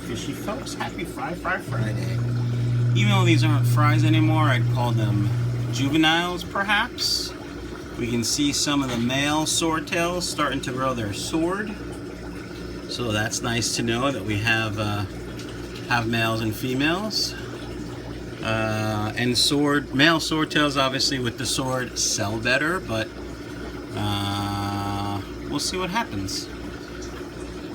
fishy folks. Happy Fry Friday. Even though these aren't fries anymore, I'd call them juveniles perhaps. We can see some of the male swordtails starting to grow their sword. So that's nice to know that we have males and females. And male swordtails obviously with the sword sell better, but we'll see what happens.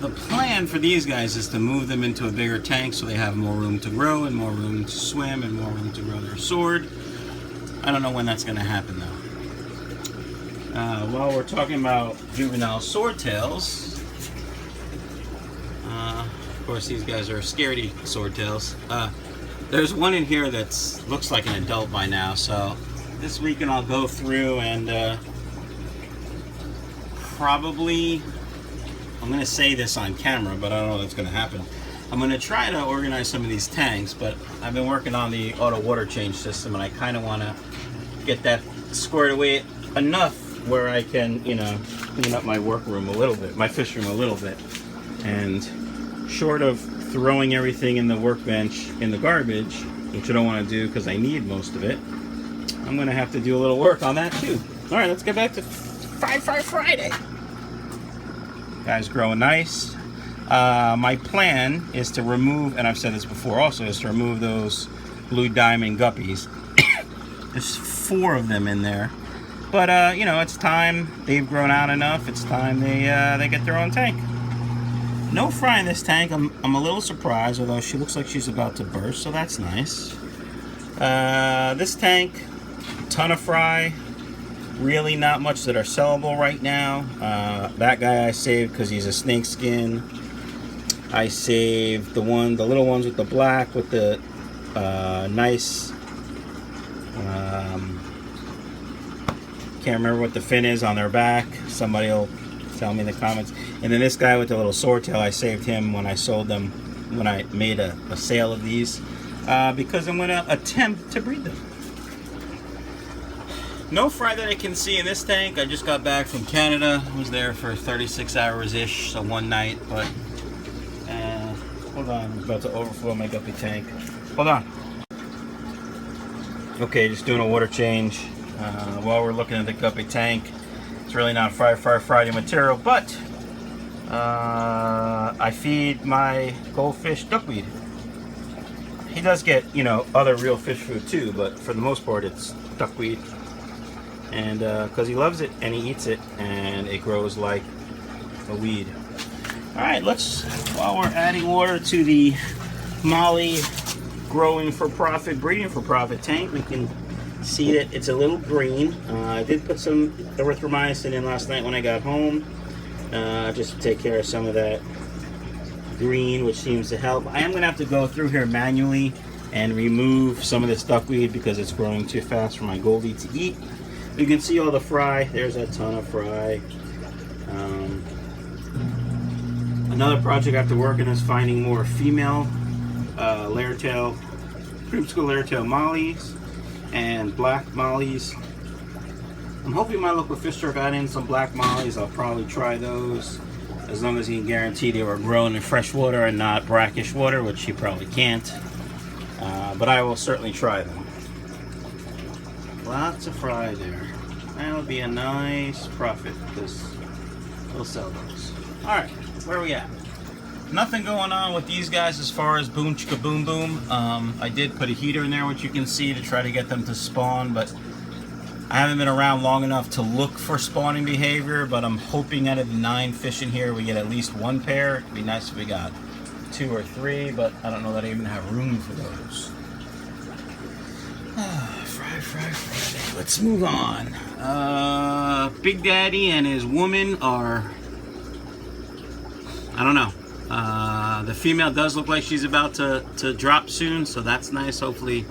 The plan for these guys is to move them into a bigger tank so they have more room to grow and more room to swim and more room to grow their sword. I don't know when that's going to happen though. While we're talking about juvenile swordtails, of course these guys are scaredy swordtails. There's one in here that looks like an adult by now, so this weekend I'll go through and probably, I'm going to say this on camera, but I don't know if it's going to happen. I'm going to try to organize some of these tanks, but I've been working on the auto water change system and I kind of want to get that squared away enough where I can, you know, clean up my workroom a little bit, my fish room a little bit. And short of throwing everything in the workbench in the garbage, which I don't want to do because I need most of it, I'm going to have to do a little work on that too. All right, let's get back to Fry Friday. Guys growing nice. My plan is to remove, and I've said this before also, is to remove those blue diamond guppies. There's 4 of them in there. But, you know, it's time. They've grown out enough. It's time they get their own tank. No fry in this tank. I'm a little surprised, although she looks like she's about to burst, so that's nice. This tank, ton of fry. Really not much that are sellable right now. That guy I saved because he's a snake skin. I saved the little ones with the black with the nice, can't remember what the fin is on their back. Somebody will tell me in the comments. And then this guy with the little swordtail, I saved him when I sold them, when I made a sale of these, because I'm going to attempt to breed them. No fry that I can see in this tank. I just got back from Canada. I was there for 36 hours-ish, so one night, but hold on, I'm about to overflow my guppy tank. Hold on. Okay, just doing a water change while we're looking at the guppy tank. It's really not Fry Friday material, but I feed my goldfish duckweed. He does get, you know, other real fish food too, but for the most part it's duckweed. And because he loves it and he eats it and it grows like a weed. Alright, while we're adding water to the Molly growing for profit, breeding for profit tank, we can see that it's a little green. I did put some erythromycin in last night when I got home, just to take care of some of that green, which seems to help. I am going to have to go through here manually and remove some of this duckweed because it's growing too fast for my Goldie to eat. You can see all the fry. There's a ton of fry. Another project I have to work on is finding more female layer-tail, creamsicle layer-tail mollies and black mollies. I'm hoping my local fish store got in some black mollies. I'll probably try those as long as he can guarantee they were grown in fresh water and not brackish water, which he probably can't. But I will certainly try them. Lots of fry there. That'll be a nice profit because we'll sell those. Alright, where are we at? Nothing going on with these guys as far as boom chicka boom boom. I did put a heater in there, which you can see, to try to get them to spawn, but I haven't been around long enough to look for spawning behavior, but I'm hoping out of the 9 fish in here we get at least 1 pair. It'd be nice if we got 2 or 3, but I don't know that I even have room for those. Fry Friday. Let's move on. Big Daddy and his woman are, I don't know. The female does look like she's about to drop soon, so that's nice. Hopefully,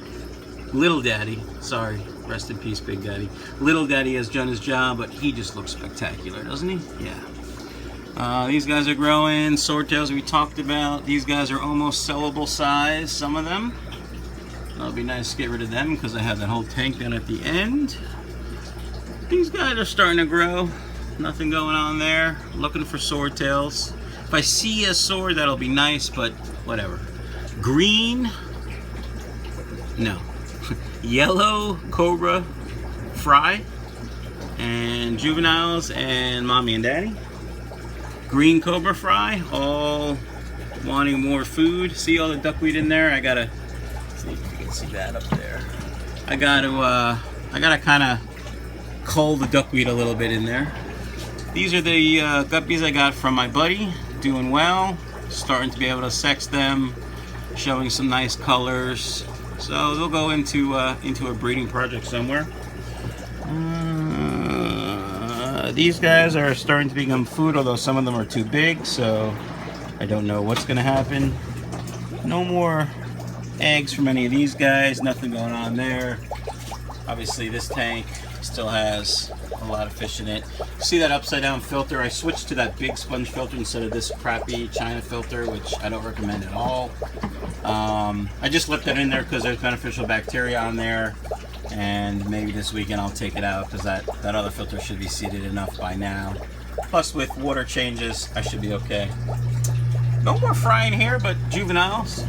Little Daddy, sorry, rest in peace, Big Daddy. Little Daddy has done his job, but he just looks spectacular, doesn't he? Yeah. These guys are growing. Swordtails we talked about. These guys are almost sellable size, some of them. It'll be nice to get rid of them because I have that whole tank down at the end. These guys are starting to grow. Nothing going on there. Looking for swordtails. If I see a sword, that'll be nice, but whatever. Green, no, yellow cobra fry, and juveniles and mommy and daddy. Green cobra fry, all wanting more food. See all the duckweed in there? I gotta see if you can see that up there. I gotta kind of cull the duckweed a little bit in there. These are the guppies I got from my buddy, doing well, starting to be able to sex them, showing some nice colors. So they'll go into a breeding project somewhere. These guys are starting to become food, although some of them are too big, so I don't know what's going to happen. No more eggs from any of these guys, nothing going on there. Obviously this tank still has a lot of fish in it. See that upside down filter? I switched to that big sponge filter instead of this crappy China filter, which I don't recommend at all. I just left that in there because there's beneficial bacteria on there, and maybe this weekend I'll take it out because that other filter should be seeded enough by now. Plus with water changes, I should be okay. No more frying here, but juveniles.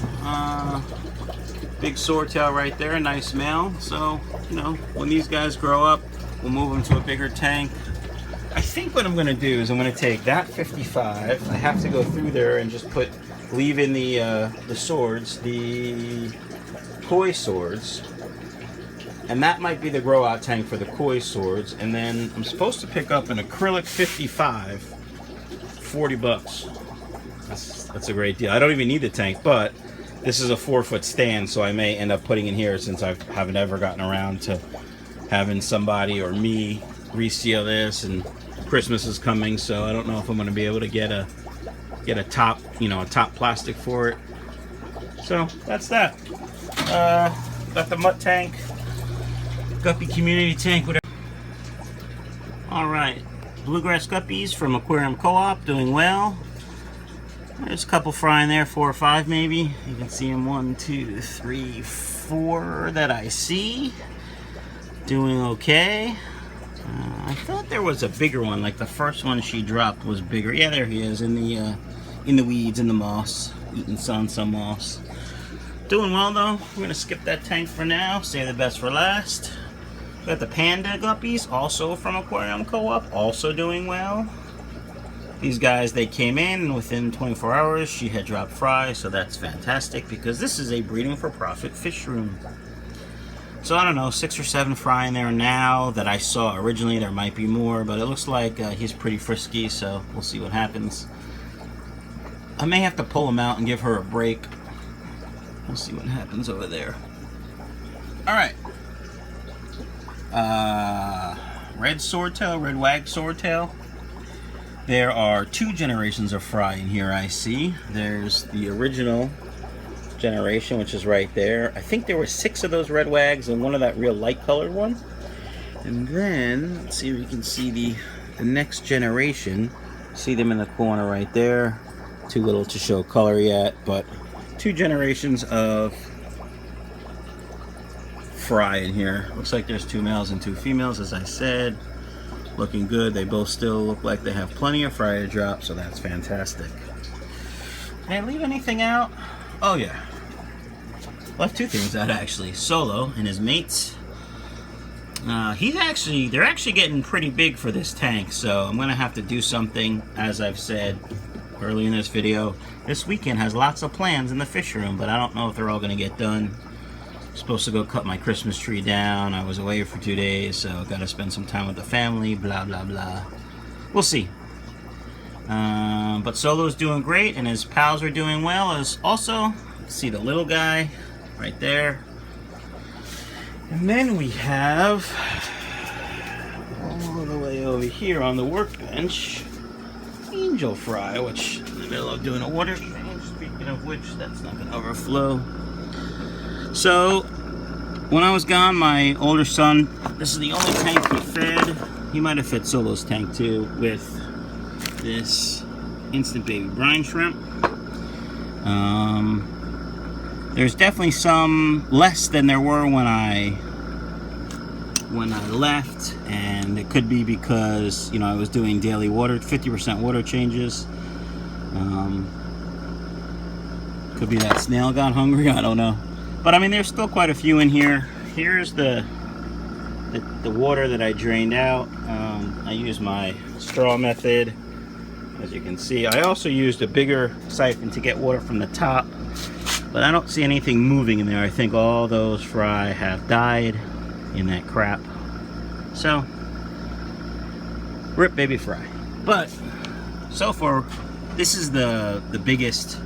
Big swordtail right there, nice male. So, you know, when these guys grow up, we'll move them to a bigger tank. I think what I'm going to do is I'm going to take that 55. I have to go through there and just leave in the swords, the koi swords. And that might be the grow out tank for the koi swords. And then I'm supposed to pick up an acrylic 55, 40 bucks. That's a great deal. I don't even need the tank, but this is a 4-foot stand, so I may end up putting in here since I haven't ever gotten around to having somebody or me reseal this, and Christmas is coming, so I don't know if I'm going to be able to get a top, a top plastic for it. So that's that. Got the mutt tank, guppy community tank, whatever. All right, bluegrass guppies from Aquarium Co-op, doing well. There's a couple frying there, 4 or 5 maybe. You can see them 1, 2, 3, 4 that I see. Doing okay. I thought there was a bigger one, like the first one she dropped was bigger. Yeah, there he is in the weeds, in the moss, eating some moss. Doing well though. We're gonna skip that tank for now. Save the best for last. Got the Panda Guppies, also from Aquarium Co-op, also doing well. These guys, they came in and within 24 hours she had dropped fry, so that's fantastic because this is a breeding for profit fish room. So I don't know, 6 or 7 fry in there now that I saw originally. There might be more, but it looks like he's pretty frisky, so we'll see what happens. I may have to pull him out and give her a break. We'll see what happens over there. Alright. Red swordtail, red wag swordtail. There are 2 generations of fry in here, I see. There's the original generation, which is right there. I think there were 6 of those red wags and one of that real light colored one. And then, let's see if you can see the next generation. See them in the corner right there. Too little to show color yet, but 2 generations of fry in here. Looks like there's 2 males and 2 females, as I said. Looking good. They both still look like they have plenty of fry to drop, so that's fantastic. Did I leave anything out? Oh yeah. Left 2 things out actually. Solo and his mates. They're actually getting pretty big for this tank, so I'm gonna have to do something, as I've said early in this video. This weekend has lots of plans in the fish room, but I don't know if they're all gonna get done. Supposed to go cut my Christmas tree down. I was away for 2 days, so gotta spend some time with the family, blah blah blah. We'll see. But Solo's doing great and his pals are doing well. As also, see the little guy right there. And then we have all the way over here on the workbench, angel fry, which in the middle of doing a water change. Speaking of which, that's not gonna overflow. So, when I was gone, my older son, this is the only tank he fed. He might have fed Solo's tank too, with this instant baby brine shrimp. There's definitely some less than there were when I left, and it could be because, I was doing daily 50% water changes. Could be that snail got hungry, I don't know. But I mean, there's still quite a few in here. Here's the water that I drained out. I used my straw method, as you can see. I also used a bigger siphon to get water from the top, but I don't see anything moving in there. I think all those fry have died in that crap. So, rip baby fry. But so far, this is the biggest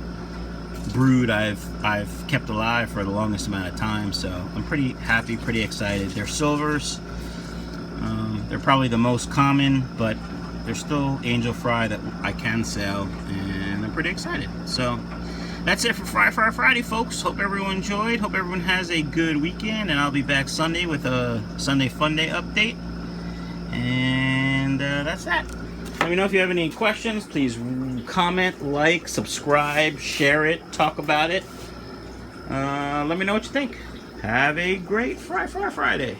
brood I've kept alive for the longest amount of time. So I'm pretty happy, pretty excited. They're silvers. They're probably the most common, but they're still angel fry that I can sell, and I'm pretty excited. So that's it for Fry Friday, folks. Hope everyone enjoyed. Hope everyone has a good weekend, and I'll be back Sunday with a Sunday Funday update. And that's that. Let me know if you have any questions. Please comment, like, subscribe, share it, talk about it. Let me know what you think. Have a great Fry Friday.